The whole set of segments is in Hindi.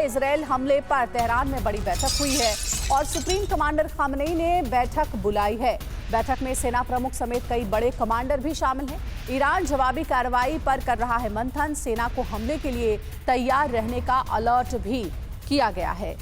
इजरायल हमले पर तेहरान में बड़ी बैठक हुई है और सुप्रीम कमांडर खामनेई ने बैठक बुलाई है। बैठक में सेना प्रमुख समेत कई बड़े कमांडर भी शामिल हैं। ईरान जवाबी कार्रवाई पर कर रहा है मंथन। सेना को हमले के लिए तैयार रहने का अलर्ट भी किया गया है।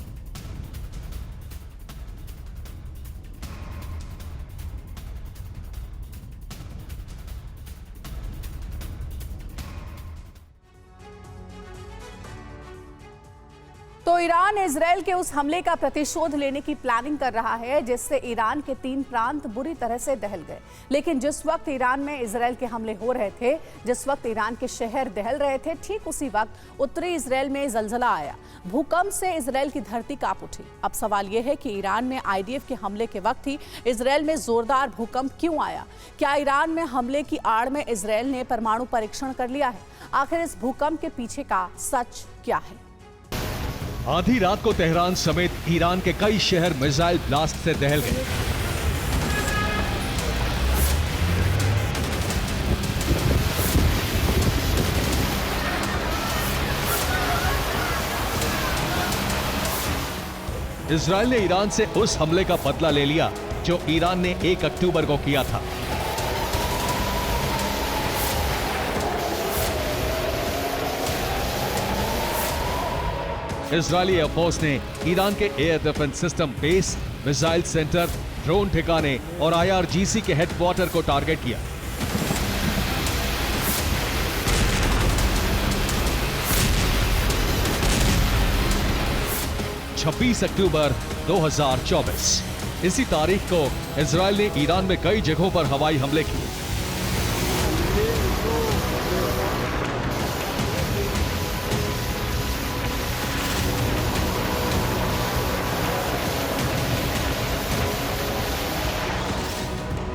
तो ईरान इजरायल के उस हमले का प्रतिशोध लेने की प्लानिंग कर रहा है जिससे ईरान के 3 प्रांत बुरी तरह से दहल गए। लेकिन जिस वक्त ईरान में इजरायल के हमले हो रहे थे, जिस वक्त ईरान के शहर दहल रहे थे, ठीक उसी वक्त उत्तरी इजरायल में जलजला आया। भूकंप से इजरायल की धरती कांप उठी। अब सवाल यह है कि ईरान में आईडीएफ के हमले के वक्त ही इजरायल में जोरदार भूकंप क्यों आया? क्या ईरान में हमले की आड़ में इजरायल ने परमाणु परीक्षण कर लिया है? आखिर इस भूकंप के पीछे का सच क्या है? आधी रात को तेहरान समेत ईरान के कई शहर मिसाइल ब्लास्ट से दहल गए। इजरायल ने ईरान से उस हमले का बदला ले लिया जो ईरान ने 1 अक्टूबर को किया था। इजरायली एयरफोर्स ने ईरान के air defence system base, missile centre, drone ठिकाने और आईआरजीसी के हेडक्वार्टर को टारगेट किया। (26 अक्टूबर 2024) इसी तारीख को इजरायल ने ईरान में कई जगहों पर हवाई हमले किए।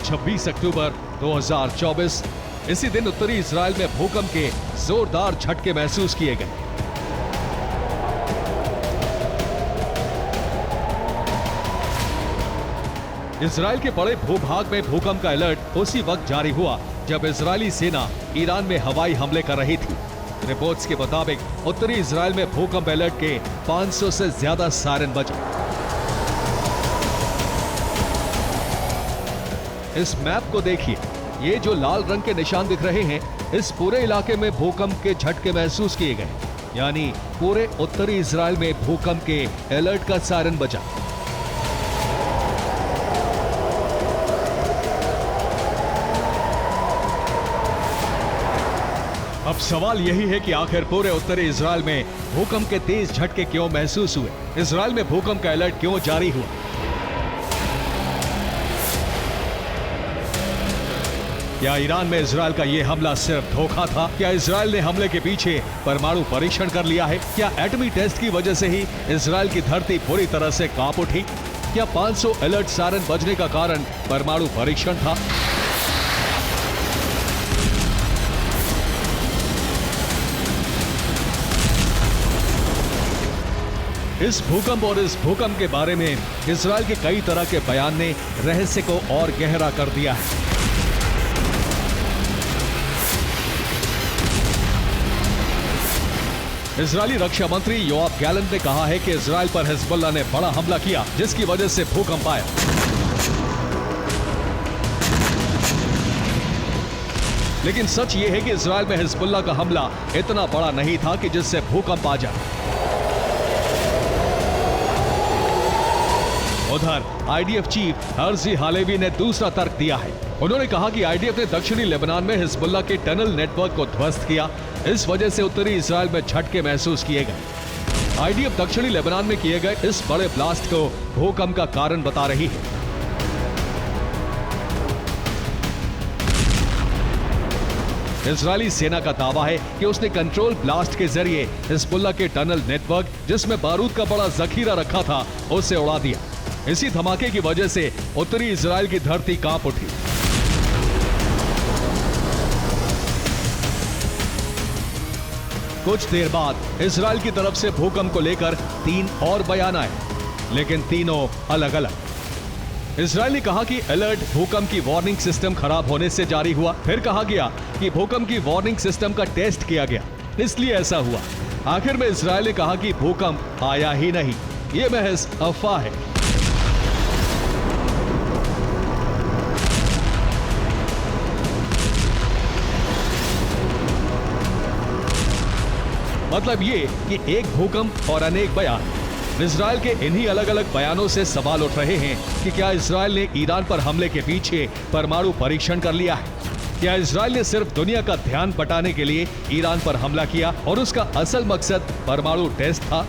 (26 अक्टूबर 2024) इसी दिन उत्तरी इजरायल में भूकंप के जोरदार झटके महसूस किए गए। इजरायल के बड़े भूभाग में भूकंप का अलर्ट उसी वक्त जारी हुआ जब इजरायली सेना ईरान में हवाई हमले कर रही थी। रिपोर्ट्स के मुताबिक उत्तरी इजरायल में भूकंप अलर्ट के 500 से ज्यादा सायरन बजे। इस मैप को देखिए, ये जो लाल रंग के निशान दिख रहे हैं, इस पूरे इलाके में भूकंप के झटके महसूस किए गए, यानी पूरे उत्तरी इजरायल में भूकंप के अलर्ट का सायरन बजा। अब सवाल यही है कि आखिर पूरे उत्तरी इजरायल में भूकंप के तेज झटके क्यों महसूस हुए? इजरायल में भूकंप का अलर्ट क्यों जारी हुआ? क्या ईरान में इजरायल का यह हमला सिर्फ धोखा था? क्या इजरायल ने हमले के पीछे परमाणु परीक्षण कर लिया है? क्या एटमी टेस्ट की वजह से ही इजरायल की धरती पूरी तरह से कांप उठी? क्या 500 अलर्ट सायरन बजने का कारण परमाणु परीक्षण था? इस भूकंप और इस भूकंप के बारे में इजरायल के कई तरह के बयान ने रहस्य को और गहरा कर दिया है। इजरायली रक्षा मंत्री योआव गैलेंट ने कहा है कि इजरायल पर हिजबुल्लाह ने बड़ा हमला किया जिसकी वजह से भूकंप आया। लेकिन सच ये है कि इजरायल में हिजबुल्लाह का हमला इतना बड़ा नहीं था कि जिससे भूकंप आ जाए। उधर आईडीएफ चीफ हर्जी हालेवी ने दूसरा तर्क दिया है। उन्होंने कहा कि आईडीएफ ने दक्षिणी लेबनान में हिजबुल्लाह के टनल नेटवर्क को ध्वस्त किया, इस वजह से उत्तरी इजरायल में झटके महसूस किए गए। आईडीएफ दक्षिणी लेबनान में किए गए इस बड़े ब्लास्ट को भूकंप का कारण बता रही है। इजरायली सेना का दावा है कि उसने कंट्रोल ब्लास्ट के जरिए हिजबुल्लाह के टनल नेटवर्क, जिसमें बारूद का बड़ा जखीरा रखा था, उसे उड़ा दिया। इसी धमाके की वजह से उत्तरी इजरायल की धरती कांप उठी। कुछ देर बाद इजरायल की तरफ से भूकंप को लेकर 3 और बयान आए, लेकिन तीनों अलग अलग। इजरायल ने कहा कि अलर्ट भूकंप की वार्निंग सिस्टम खराब होने से जारी हुआ। फिर कहा गया कि भूकंप की वार्निंग सिस्टम का टेस्ट किया गया, इसलिए ऐसा हुआ। आखिर में इजरायल ने कहा कि भूकंप आया ही नहीं, ये महज अफवाह है। मतलब ये कि एक भूकंप और अनेक बयान। इजरायल के इन्हीं अलग अलग बयानों से सवाल उठ रहे हैं कि क्या इजरायल ने ईरान पर हमले के पीछे परमाणु परीक्षण कर लिया है? क्या इजरायल ने सिर्फ दुनिया का ध्यान बटाने के लिए ईरान पर हमला किया और उसका असल मकसद परमाणु टेस्ट था?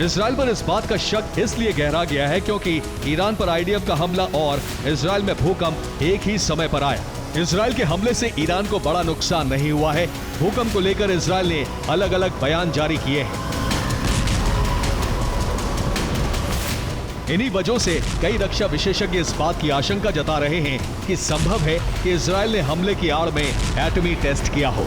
इजरायल पर इस बात का शक इसलिए गहरा गया है क्योंकि ईरान पर आईडीएफ का हमला और इजरायल में भूकंप एक ही समय पर आया। इजरायल के हमले से ईरान को बड़ा नुकसान नहीं हुआ है। भूकंप को लेकर इजरायल ने अलग अलग बयान जारी किए हैं। इन्हीं वजहों से कई रक्षा विशेषज्ञ इस बात की आशंका जता रहे हैं कि संभव है कि इजरायल ने हमले की आड़ में एटमी टेस्ट किया हो।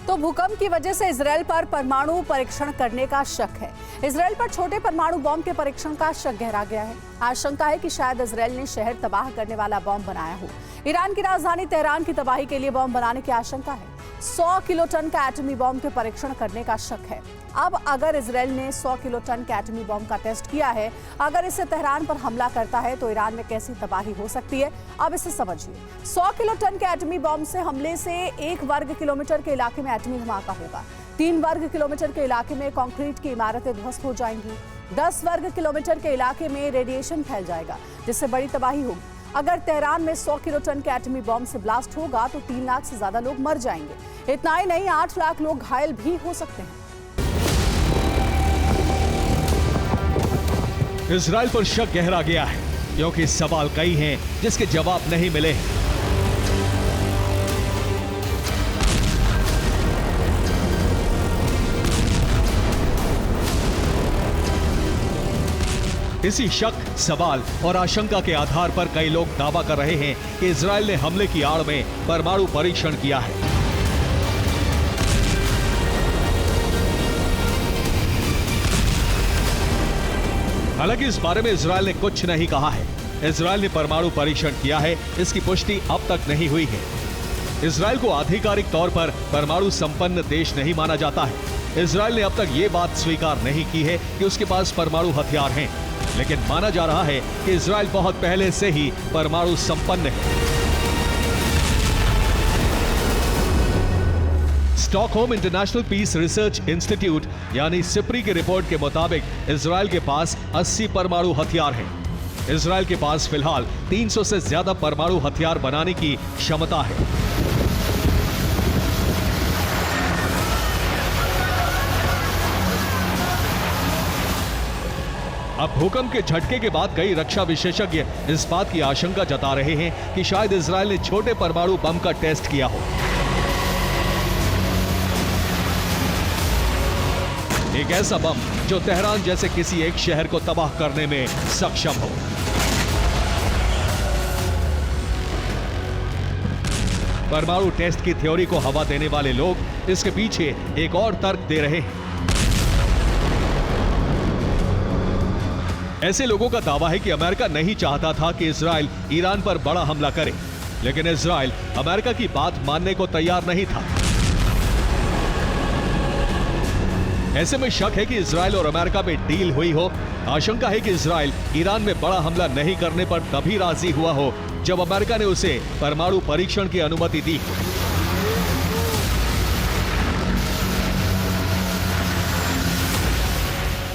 तो भूकंप की वजह से इजरायल पर परमाणु परीक्षण करने का शक है। इजरायल पर छोटे परमाणु बॉम्ब के परीक्षण का शक गहरा गया है। आशंका है कि शायद इजरायल ने शहर तबाह करने वाला बॉम्ब बनाया हो। ईरान की राजधानी तेहरान की तबाही के लिए बॉम्ब बनाने की आशंका है। 100 किलोटन का एटमी बॉम्ब के परीक्षण करने का शक है। अब अगर इजरायल ने 100 किलोटन के एटमी बॉम्ब का टेस्ट किया है, अगर इसे तेहरान पर हमला करता है तो ईरान में कैसी तबाही हो सकती है, अब इसे समझिए। 100 किलोटन के एटमी बॉम्ब से हमले से 1 वर्ग किलोमीटर के इलाके में एटमी धमाका होगा। 3 वर्ग किलोमीटर के इलाके में कंक्रीट की इमारतें ध्वस्त हो जाएंगी। 10 वर्ग किलोमीटर के इलाके में रेडिएशन फैल जाएगा, जिससे बड़ी तबाही होगी। अगर तेहरान में 100 किलोटन के एटमी बॉम्ब से ब्लास्ट होगा तो 3 लाख से ज्यादा लोग मर जाएंगे। इतना ही नहीं, 8 लाख लोग घायल भी हो सकते हैं। इजरायल पर शक गहरा गया है क्योंकि सवाल कई हैं जिसके जवाब नहीं मिले हैं। इसी शक, सवाल और आशंका के आधार पर कई लोग दावा कर रहे हैं कि इजरायल ने हमले की आड़ में परमाणु परीक्षण किया है। हालांकि इस बारे में इजरायल ने कुछ नहीं कहा है। इजरायल ने परमाणु परीक्षण किया है, इसकी पुष्टि अब तक नहीं हुई है। इजरायल को आधिकारिक तौर पर परमाणु संपन्न देश नहीं माना जाता है। इजरायल ने अब तक ये बात स्वीकार नहीं की है कि उसके पास परमाणु हथियार हैं, लेकिन माना जा रहा है कि इजरायल बहुत पहले से ही परमाणु संपन्न है। Stockholm International Peace Research Institute यानी सिप्री की रिपोर्ट के मुताबिक इजरायल के पास 80 परमाणु हथियार हैं। इजरायल के पास फिलहाल 300 से ज्यादा परमाणु हथियार बनाने की क्षमता है। अब भूकंप के झटके के बाद कई रक्षा विशेषज्ञ इस बात की आशंका जता रहे हैं कि शायद इजरायल ने छोटे परमाणु बम का टेस्ट किया हो। एक ऐसा बम जो तेहरान जैसे किसी एक शहर को तबाह करने में सक्षम हो। परमाणु टेस्ट की थ्योरी को हवा देने वाले लोग इसके पीछे एक और तर्क दे रहे हैं। ऐसे लोगों का दावा है कि अमेरिका नहीं चाहता था कि इजरायल ईरान पर बड़ा हमला करे, लेकिन इजरायल अमेरिका की बात मानने को तैयार नहीं था। ऐसे में शक है कि इजरायल और अमेरिका में डील हुई हो। आशंका है कि इजरायल ईरान में बड़ा हमला नहीं करने पर तभी राजी हुआ हो जब अमेरिका ने उसे परमाणु परीक्षण की अनुमति दी।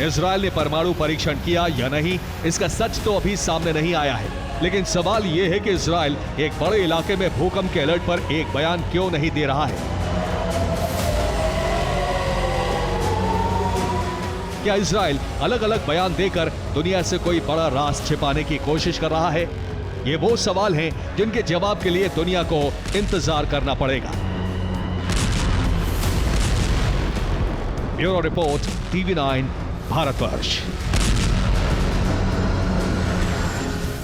इजरायल ने परमाणु परीक्षण किया या नहीं, इसका सच तो अभी सामने नहीं आया है, लेकिन सवाल यह है कि इजरायल एक बड़े इलाके में भूकंप के अलर्ट पर एक बयान क्यों नहीं दे रहा है। क्या इजरायल अलग अलग बयान देकर दुनिया से कोई बड़ा राज छिपाने की कोशिश कर रहा है? ये वो सवाल हैं जिनके जवाब के लिए दुनिया को इंतजार करना पड़ेगा। Bureau report, TV9 Bharatvarsh.